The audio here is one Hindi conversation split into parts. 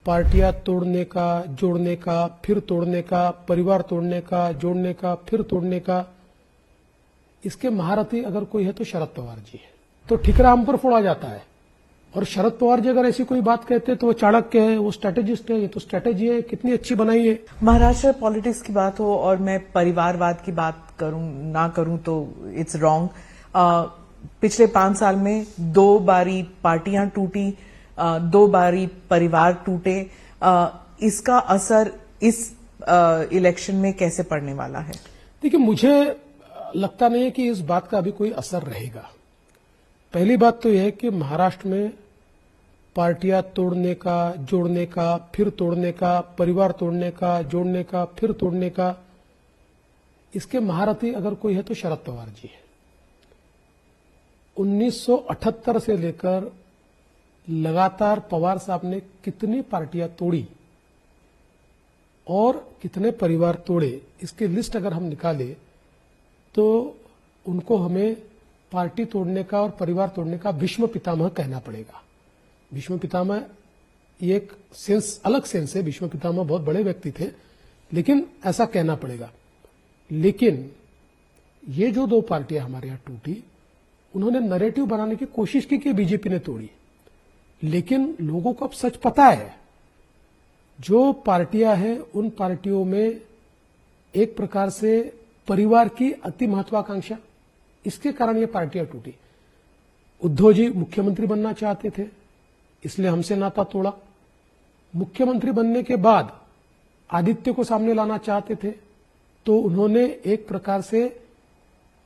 पार्टियां तोड़ने का, जोड़ने का, फिर तोड़ने का, परिवार तोड़ने का, जोड़ने का, फिर तोड़ने का, इसके महारथी अगर कोई है तो शरद पवार जी है। तो ठिकरा हम पर फोड़ा जाता है और शरद पवार जी अगर ऐसी कोई बात कहते हैं तो वो चाणक्य है, वो स्ट्रेटेजिस्ट है। ये तो स्ट्रेटेजी है, कितनी अच्छी बनाई है। महाराष्ट्र पॉलिटिक्स की बात हो और मैं परिवारवाद की बात ना करूं तो इट्स रॉन्ग। पिछले 5 साल में 2 बारी पार्टियां टूटी, 2 बारी परिवार टूटे। इसका असर इस इलेक्शन में कैसे पड़ने वाला है? देखिए, मुझे लगता नहीं है कि इस बात का अभी कोई असर रहेगा। पहली बात तो यह है कि महाराष्ट्र में पार्टियां तोड़ने का, जोड़ने का, फिर तोड़ने का, परिवार तोड़ने का, जोड़ने का, फिर तोड़ने का, इसके महारथी अगर कोई है तो शरद पवार जी है। 1978 से लेकर लगातार पवार साहब ने कितनी पार्टियां तोड़ी और कितने परिवार तोड़े, इसकी लिस्ट अगर हम निकालें तो उनको हमें पार्टी तोड़ने का और परिवार तोड़ने का भीष्म पितामह कहना पड़ेगा। भीष्म पितामह ये एक सेंस, अलग सेंस है। भीष्म पितामह बहुत बड़े व्यक्ति थे, लेकिन ऐसा कहना पड़ेगा। लेकिन ये जो 2 पार्टियां हमारे यहां टूटी, उन्होंने नैरेटिव बनाने की कोशिश की कि बीजेपी ने तोड़ी, लेकिन लोगों को अब सच पता है। जो पार्टियां हैं उन पार्टियों में एक प्रकार से परिवार की अति महत्वाकांक्षा, इसके कारण ये पार्टियां टूटी। उद्धव जी मुख्यमंत्री बनना चाहते थे, इसलिए हमसे नाता तोड़ा। मुख्यमंत्री बनने के बाद आदित्य को सामने लाना चाहते थे, तो उन्होंने एक प्रकार से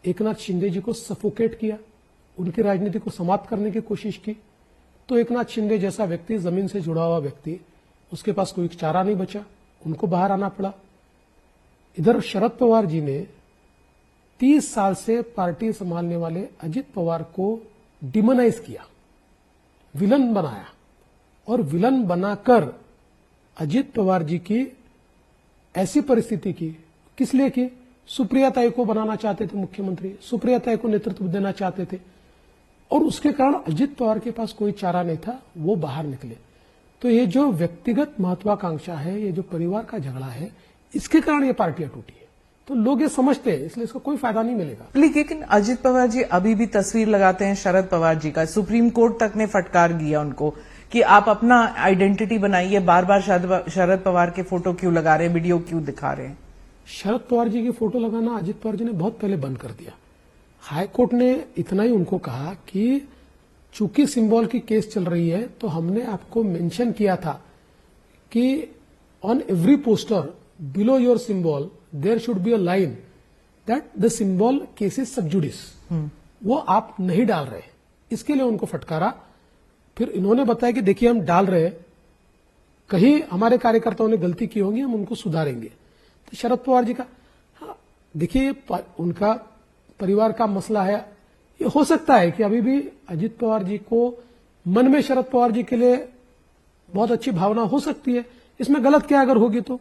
एकनाथ शिंदे जी को सफोकेट किया, उनकी राजनीति को समाप्त करने की कोशिश की। तो एकनाथ शिंदे जैसा व्यक्ति, जमीन से जुड़ा हुआ व्यक्ति, उसके पास कोई चारा नहीं बचा, उनको बाहर आना पड़ा। इधर शरद पवार जी ने 30 साल से पार्टी संभालने वाले अजित पवार को डिमोनाइज किया, विलन बनाया, और विलन बनाकर अजित पवार जी की ऐसी परिस्थिति की, किस लिए की? सुप्रिया ताई को बनाना चाहते थे मुख्यमंत्री, सुप्रिया ताई को नेतृत्व देना चाहते थे, और उसके कारण अजित पवार के पास कोई चारा नहीं था, वो बाहर निकले। तो ये जो व्यक्तिगत महत्वाकांक्षा है, ये जो परिवार का झगड़ा है, इसके कारण ये पार्टियां टूटी है। तो लोग ये समझते हैं, इसलिए इसका कोई फायदा नहीं मिलेगा। लेकिन अजित पवार जी अभी भी तस्वीर लगाते हैं शरद पवार जी का। सुप्रीम कोर्ट तक ने फटकार दिया उनको कि आप अपना आइडेंटिटी बनाइए, बार बार शरद पवार के फोटो क्यों लगा रहे हैं, वीडियो क्यों दिखा रहे हैं? शरद पवार जी की फोटो लगाना अजित पवार जी ने बहुत पहले बंद कर दिया। हाईकोर्ट ने इतना ही उनको कहा कि चूंकि सिंबल की केस चल रही है, तो हमने आपको मेंशन किया था कि on every poster below your symbol there should be a line that the symbol case is sub judice. वो आप नहीं डाल रहे, इसके लिए उनको फटकारा। फिर इन्होंने बताया कि देखिए हम डाल रहे हैं, कहीं हमारे कार्यकर्ताओं ने गलती की होगी, हम उनको सुधारेंगे। तो शरद पवार जी का, हाँ देखिए, उनका परिवार का मसला है। ये हो सकता है कि अभी भी अजित पवार जी को मन में शरद पवार जी के लिए बहुत अच्छी भावना हो सकती है, इसमें गलत क्या अगर होगी तो।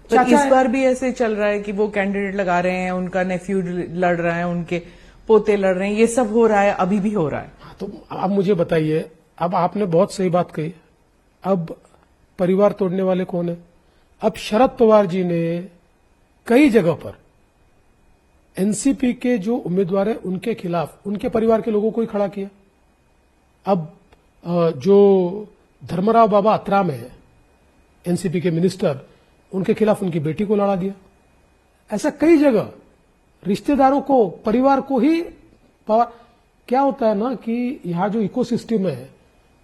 इस बार भी ऐसे चल रहा है कि वो कैंडिडेट लगा रहे हैं, उनका नेफ्यू लड़ रहा है, उनके पोते लड़ रहे हैं, ये सब हो रहा है, अभी भी हो रहा है। हाँ, तो अब मुझे बताइए, अब आपने बहुत सही बात कही, अब परिवार तोड़ने वाले कौन है? अब शरद पवार जी ने कई जगह पर एनसीपी के जो उम्मीदवार है उनके खिलाफ उनके परिवार के लोगों को ही खड़ा किया। अब जो धर्मराव बाबा अत्राम है, एनसीपी के मिनिस्टर, उनके खिलाफ उनकी बेटी को लड़ा दिया। ऐसा कई जगह रिश्तेदारों को, परिवार को ही पावर। क्या होता है ना कि यहां जो इकोसिस्टम है,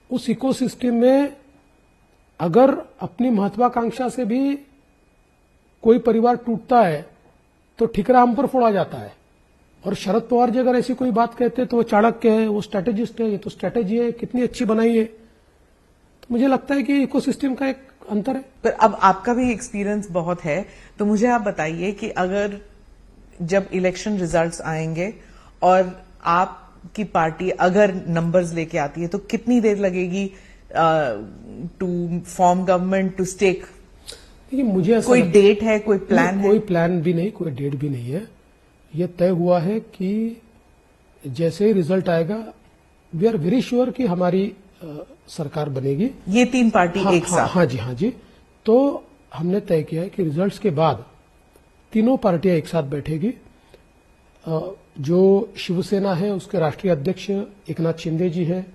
उस इकोसिस्टम में अगर अपनी महत्वाकांक्षा से भी कोई परिवार टूटता है तो ठिकरा हम पर फोड़ा जाता है। और शरद पवार जी अगर ऐसी कोई बात कहते हैं तो वो चाणक्य है, वो स्ट्रेटेजिस्ट है। ये तो स्ट्रेटेजी है, कितनी अच्छी बनाई है। तो मुझे लगता है कि इकोसिस्टम का एक अंतर है। पर अब आपका भी एक्सपीरियंस बहुत है, तो मुझे आप बताइए कि अगर जब इलेक्शन रिजल्ट्स आएंगे और आपकी पार्टी अगर नंबर्स लेके आती है, तो कितनी देर लगेगी to form government, to stake? देखिए, मुझे ऐसा कोई डेट है, कोई प्लान है? कोई प्लान भी नहीं, कोई डेट भी नहीं है। यह तय हुआ है कि जैसे ही रिजल्ट आएगा, वी आर वेरी श्योर कि हमारी सरकार बनेगी। ये तीन पार्टी एक साथ? हाँ जी। तो हमने तय किया है कि रिजल्ट्स के बाद तीनों पार्टियां एक साथ बैठेगी। जो शिवसेना है उसके राष्ट्रीय अध्यक्ष एकनाथ शिंदे जी है,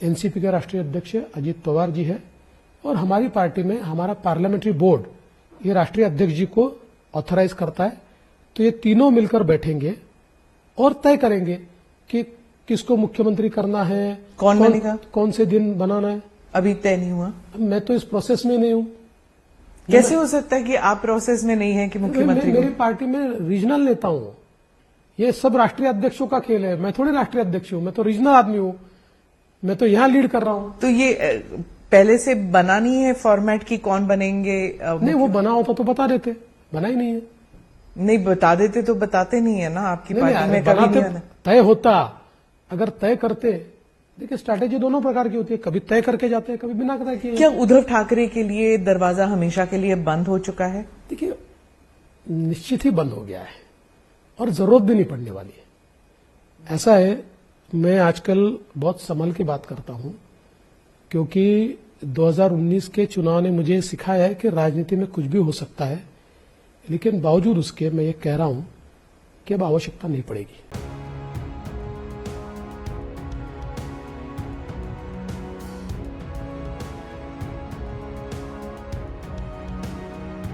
एनसीपी के राष्ट्रीय अध्यक्ष अजित पवार जी है, और हमारी पार्टी में हमारा पार्लियामेंट्री बोर्ड ये राष्ट्रीय अध्यक्ष जी को ऑथराइज करता है। तो ये तीनों मिलकर बैठेंगे और तय करेंगे कि किसको मुख्यमंत्री करना है, कौन बनेगा, कौन से दिन बनाना है। अभी तय नहीं हुआ? मैं तो इस प्रोसेस में नहीं हूं। कैसे हो सकता है कि आप प्रोसेस में नहीं है कि मुख्यमंत्री? मेरी पार्टी में रीजनल नेता हूं। ये सब राष्ट्रीय अध्यक्षों का खेल है। मैं थोड़े राष्ट्रीय अध्यक्ष हूं, मैं तो रीजनल आदमी हूं। मैं तो यहां लीड कर रहा हूं। तो ये पहले से बना नहीं है फॉर्मेट की कौन बनेंगे? नहीं, वो बना होता तो बता देते, बना ही नहीं है। नहीं बता देते तो बताते नहीं है ना, आपकी पार्टी में कभी नहीं आना। तय होता, अगर तय करते। देखिए, स्ट्रैटेजी दोनों प्रकार की होती है, कभी तय करके जाते हैं, कभी बिना तय किए। क्या उद्धव ठाकरे के लिए दरवाजा हमेशा के लिए बंद हो चुका है? देखिए, निश्चित ही बंद हो गया है और जरूरत भी नहीं पड़ने वाली है। ऐसा है, मैं आजकल बहुत संभल के बात करता हूं, क्योंकि 2019 के चुनाव ने मुझे सिखाया है कि राजनीति में कुछ भी हो सकता है, लेकिन बावजूद उसके मैं ये कह रहा हूं कि अब आवश्यकता नहीं पड़ेगी।